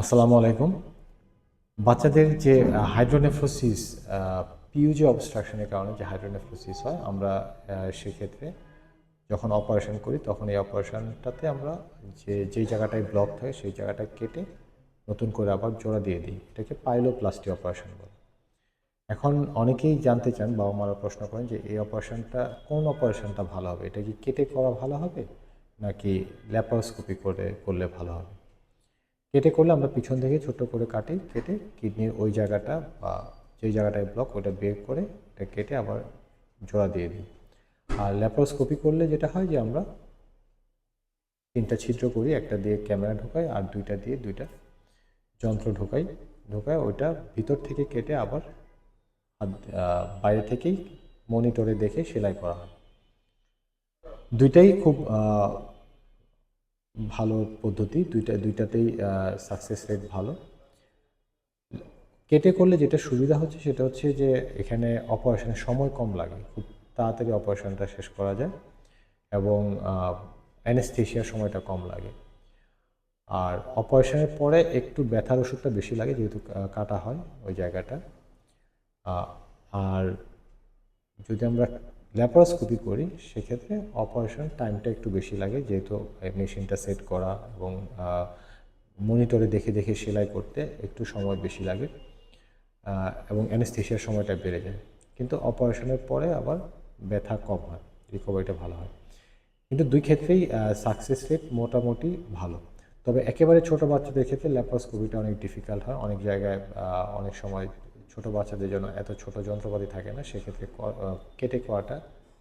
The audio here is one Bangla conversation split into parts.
আসসালামু আলাইকুম। বাচ্চাদের যে হাইড্রোনেফ্রোসিস, পিইউজি অবস্ট্রাকশনের কারণে যে হাইড্রোনেফ্রোসিস হয়, আমরা সেক্ষেত্রে যখন অপারেশন করি তখন এই অপারেশনটাতে আমরা যেই জায়গাটায় ব্লক থাকে সেই জায়গাটা কেটে নতুন করে আবার জোড়া দিয়ে দিই। এটাকে পাইলোপ্লাস্টি অপারেশন বলে। এখন অনেকেই জানতে চান, বাবা মারা প্রশ্ন করেন যে এই অপারেশনটা কোন অপারেশনটা ভালো হবে, এটা কি কেটে করা ভালো হবে নাকি ল্যাপারোস্কোপি করলে ভালো হবে। কেটে করলে আমরা পিছন থেকে ছোট করে কেটে কিডনির ওই জায়গাটা বা যেই জায়গাটায় ব্লক ওটা বের করে এটা কেটে আবার জোড়া দিয়ে দিই। আর ল্যাপারোস্কোপি করলে যেটা হয় যে আমরা 3টা ছিদ্র করি, একটা দিয়ে ক্যামেরা ঢোকাই আর দুইটা দিয়ে দুইটা যন্ত্র ঢোকায় ওইটা ভিতর থেকে কেটে আবার বাইরে থেকেই মনিটরে দেখে সেলাই করা হয়। দুইটাই খুব ভালো পদ্ধতি, দুইটাতেই সাকসেস রেট ভালো। কেটে করলে যেটা সুবিধা হচ্ছে সেটা হচ্ছে যে এখানে অপারেশনের সময় কম লাগে, খুব তাড়াতাড়ি অপারেশনটা শেষ করা যায় এবং অ্যানেস্থেশিয়ার সময়টা কম লাগে। আর অপারেশনের পরে একটু ব্যথার ওষুধটা বেশি লাগে যেহেতু কাটা হয় ওই জায়গাটা। আর যদি আমরা ল্যাপারোস্কোপি করি সেক্ষেত্রে অপারেশন টাইমটা একটু বেশি লাগে, যেহেতু মেশিনটা সেট করা এবং মনিটরে দেখে দেখে সেলাই করতে একটু সময় বেশি লাগে এবং অ্যানেস্থেশিয়ার সময়টা বেড়ে যায়। কিন্তু অপারেশনের পরে আবার ব্যথা কম হয়, রিকভারিটা ভালো হয়। কিন্তু দুই ক্ষেত্রেই সাকসেস রেট মোটামুটি ভালো। তবে একেবারে ছোট বাচ্চাদের ক্ষেত্রে ল্যাপারোস্কোপিটা অনেক ডিফিকাল্ট হয়। অনেক জায়গায় অনেক সময় ছোট বাচ্চাদের জন্য এত ছোট যন্ত্রপাতি থাকে না, সেক্ষেত্রে কেটে করাটা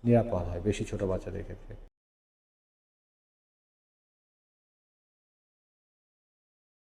নিরাপদ হয় বেশি ছোট বাচ্চাদের ক্ষেত্রে।